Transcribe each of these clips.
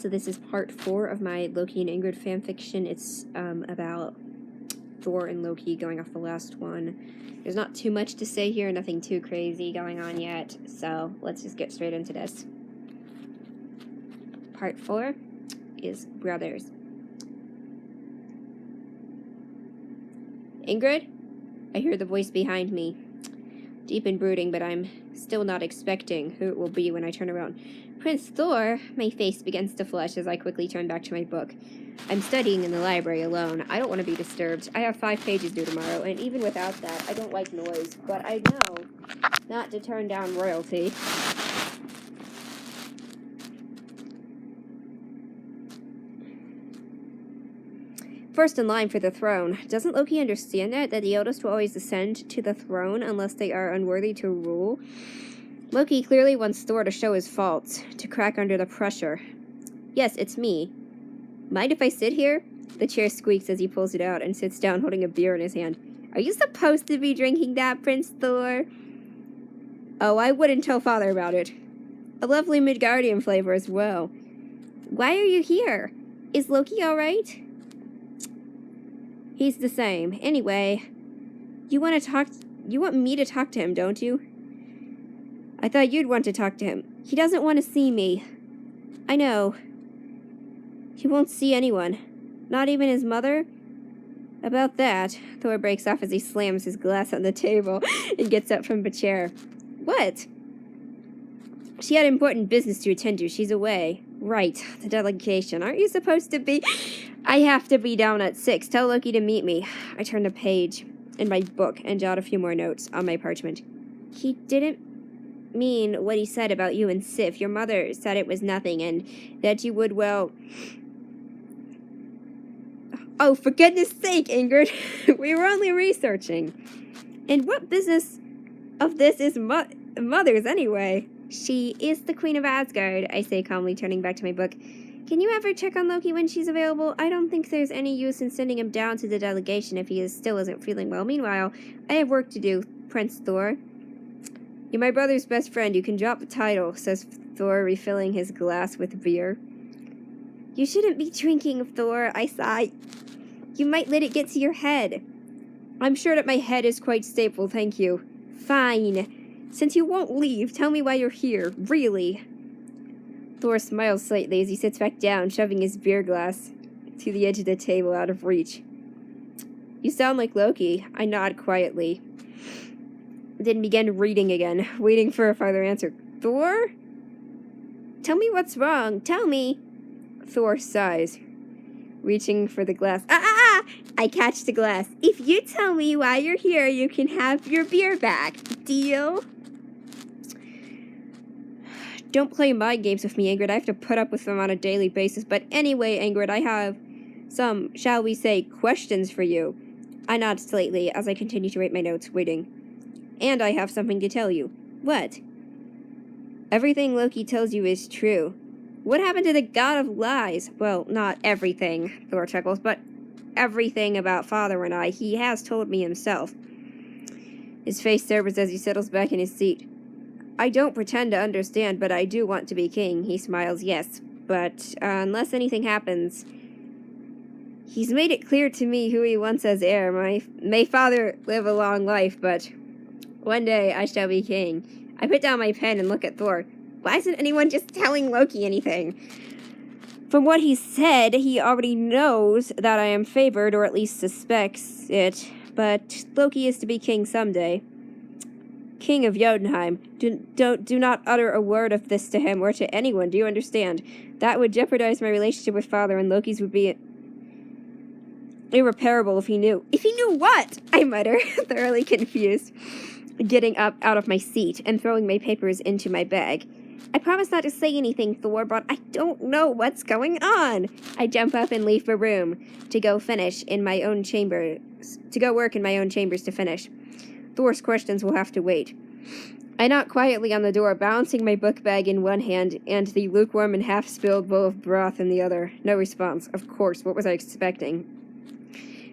So this is part 4 of my Loki and Ingrid fanfiction. It's about Thor and Loki going off the last one. There's not too much to say here, nothing too crazy going on yet, so let's just get straight into this. Part 4 is Brothers. Ingrid? I hear the voice behind me. Deep and brooding, but I'm still not expecting who it will be when I turn around. Prince Thor! My face begins to flush as I quickly turn back to my book. I'm studying in the library alone. I don't want to be disturbed. I have 5 pages due tomorrow, and even without that, I don't like noise. But I know not to turn down royalty. First in line for the throne. Doesn't Loki understand that the eldest will always ascend to the throne unless they are unworthy to rule? Loki clearly wants Thor to show his faults, to crack under the pressure. Yes, it's me. Mind if I sit here? The chair squeaks as he pulls it out and sits down holding a beer in his hand. Are you supposed to be drinking that, Prince Thor? Oh, I wouldn't tell Father about it. A lovely Midgardian flavor as well. Why are you here? Is Loki alright? He's the same. Anyway, you want me to talk to him, don't you? I thought you'd want to talk to him. He doesn't want to see me. I know. He won't see anyone. Not even his mother? About that, Thor breaks off as he slams his glass on the table and gets up from the chair. What? She had important business to attend to. She's away. Right, the delegation. Aren't you supposed to be... I have to be down at 6. Tell Loki to meet me. I turn the page in my book and jot a few more notes on my parchment. He didn't mean what he said about you and Sif. Your mother said it was nothing and that you would, well... Oh, for goodness sake, Ingrid. We were only researching. And what business of this is Mother's anyway? She is the Queen of Asgard, I say calmly, turning back to my book. Can you ever check on Loki when she's available? I don't think there's any use in sending him down to the delegation if he still isn't feeling well. Meanwhile, I have work to do, Prince Thor. You're my brother's best friend. You can drop the title, says Thor, refilling his glass with beer. You shouldn't be drinking, Thor, I sigh. You might let it get to your head. I'm sure that my head is quite stable, thank you. Fine. Since you won't leave, tell me why you're here, really. Thor smiles slightly as he sits back down, shoving his beer glass to the edge of the table out of reach. You sound like Loki. I nod quietly. Then begin reading again, waiting for a further answer. Thor? Tell me what's wrong. Tell me. Thor sighs, reaching for the glass. I catch the glass. If you tell me why you're here, you can have your beer back. Deal? Don't play mind games with me, Ingrid. I have to put up with them on a daily basis. But anyway, Ingrid, I have some, shall we say, questions for you. I nod slightly as I continue to write my notes, waiting. And I have something to tell you. What? Everything Loki tells you is true. What happened to the god of lies? Well, not everything, Thor chuckles, but everything about Father and I. He has told me himself. His face sobers as he settles back in his seat. I don't pretend to understand, but I do want to be king. He smiles, yes. But unless anything happens, he's made it clear to me who he wants as heir. May Father live a long life, but one day I shall be king. I put down my pen and look at Thor. Why isn't anyone just telling Loki anything? From what he said, he already knows that I am favored, or at least suspects it. But Loki is to be king someday. King of Jotunheim. Do not utter a word of this to him or to anyone, do you understand? That would jeopardize my relationship with Father, and Loki's would be irreparable if he knew. If he knew what? I mutter, thoroughly confused, getting up out of my seat and throwing my papers into my bag. I promise not to say anything, Thor, but I don't know what's going on. I jump up and leave the room to go work in my own chambers to finish. Thor's questions will have to wait. I knock quietly on the door, balancing my book bag in one hand and the lukewarm and half-spilled bowl of broth in the other. No response. Of course, what was I expecting?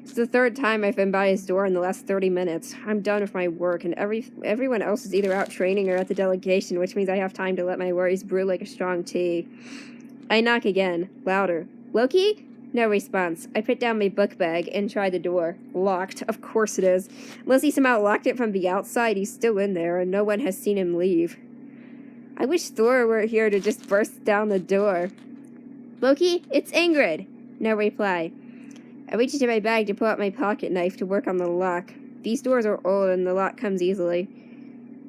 It's the 3rd time I've been by his door in the last 30 minutes. I'm done with my work, and everyone else is either out training or at the delegation, which means I have time to let my worries brew like a strong tea. I knock again, louder. Loki? No response. I put down my book bag and try the door. Locked. Of course it is. Unless he somehow locked it from the outside, he's still in there, and no one has seen him leave. I wish Thor were here to just burst down the door. Loki, it's Ingrid. No reply. I reach into my bag to pull out my pocket knife to work on the lock. These doors are old and the lock comes easily.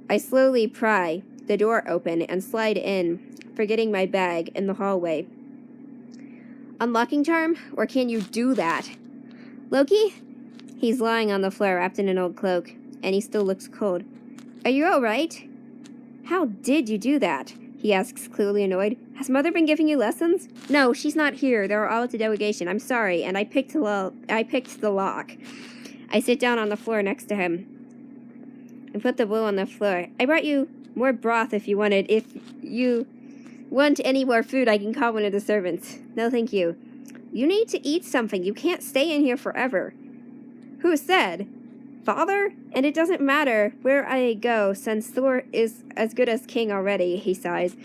I slowly pry the door open and slide in, forgetting my bag in the hallway. Unlocking charm? Or can you do that? Loki? He's lying on the floor wrapped in an old cloak, and he still looks cold. Are you all right? How did you do that? He asks, clearly annoyed. Has Mother been giving you lessons? No, she's not here. They're all at the delegation. I'm sorry, and I picked the lock. I sit down on the floor next to him and put the bowl on the floor. I brought you more broth if you wanted. If you want any more food, I can call one of the servants. No, thank you. You need to eat something. You can't stay in here forever. Who said? Father? And it doesn't matter where I go, since Thor is as good as king already, he sighs.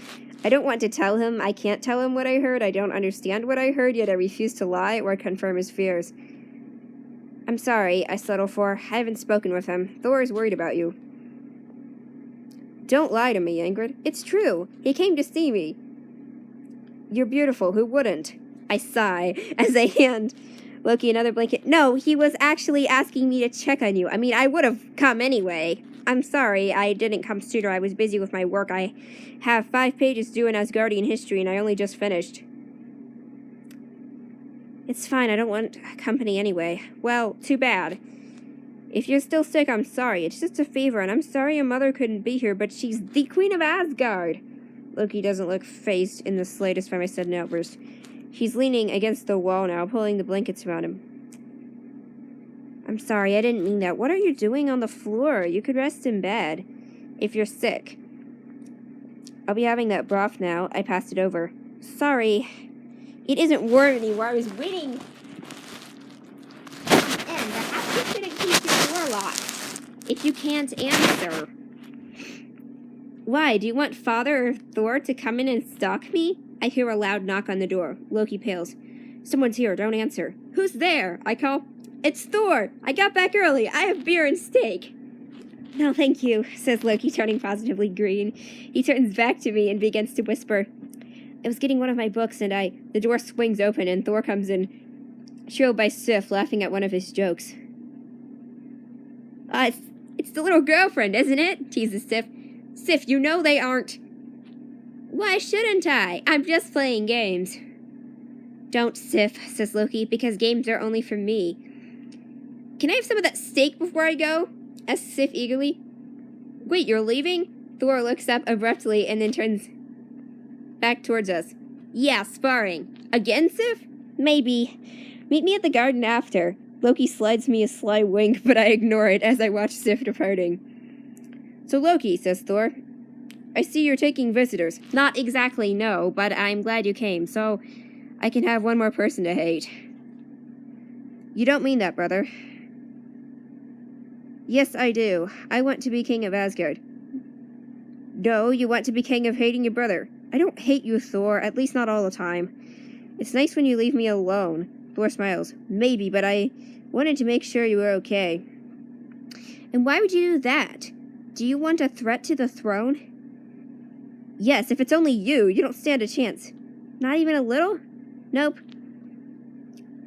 I don't want to tell him. I can't tell him what I heard. I don't understand what I heard, yet I refuse to lie or confirm his fears. I'm sorry, I settle for. I haven't spoken with him. Thor is worried about you. Don't lie to me, Ingrid. It's true. He came to see me. You're beautiful. Who wouldn't? I sigh as I hand Loki another blanket. No, he was actually asking me to check on you. I mean, I would have come anyway. I'm sorry I didn't come sooner. I was busy with my work. I have 5 pages due in Asgardian history, and I only just finished. It's fine. I don't want company anyway. Well, too bad. If you're still sick, I'm sorry. It's just a fever, and I'm sorry your mother couldn't be here, but she's the Queen of Asgard. Loki doesn't look fazed in the slightest by my sudden outburst. He's leaning against the wall now, pulling the blankets around him. I'm sorry, I didn't mean that. What are you doing on the floor? You could rest in bed if you're sick. I'll be having that broth now. I passed it over. Sorry. It isn't warm anymore. I was waiting. And perhaps you shouldn't keep your door locked if you can't answer. Why? Do you want Father or Thor to come in and stalk me? I hear a loud knock on the door. Loki pales. Someone's here. Don't answer. Who's there? I call. It's Thor. I got back early. I have beer and steak. No, thank you, says Loki, turning positively green. He turns back to me and begins to whisper. I was getting one of my books, and the door swings open, and Thor comes in, shrill by Sif, laughing at one of his jokes. It's the little girlfriend, isn't it? Teases Sif. Sif, you know they aren't. Why shouldn't I? I'm just playing games. Don't, Sif, says Loki, because games are only for me. Can I have some of that steak before I go? Asks Sif eagerly. Wait, you're leaving? Thor looks up abruptly and then turns back towards us. Yeah, sparring. Again, Sif? Maybe. Meet me at the garden after. Loki slides me a sly wink, but I ignore it as I watch Sif departing. So Loki, says Thor, I see you're taking visitors. Not exactly, no, but I'm glad you came, so I can have one more person to hate. You don't mean that, brother. Yes, I do. I want to be king of Asgard. No, you want to be king of hating your brother. I don't hate you, Thor, at least not all the time. It's nice when you leave me alone. Thor smiles. Maybe, but I wanted to make sure you were okay. And why would you do that? Do you want a threat to the throne? Yes, if it's only you, you don't stand a chance. Not even a little? Nope.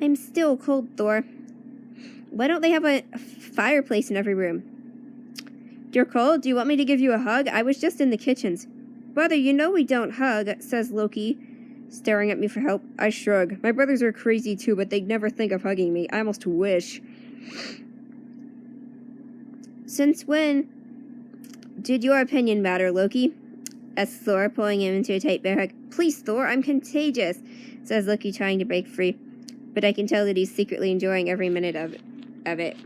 I'm still cold, Thor. Why don't they have a fireplace in every room? You're cold? Do you want me to give you a hug? I was just in the kitchens. Brother, you know we don't hug, says Loki, staring at me for help. I shrug. My brothers are crazy too, but they'd never think of hugging me. I almost wish. Since when did your opinion matter, Loki? Asks Thor, pulling him into a tight bear hug. Please, Thor, I'm contagious, says Loki, trying to break free. But I can tell that he's secretly enjoying every minute of it.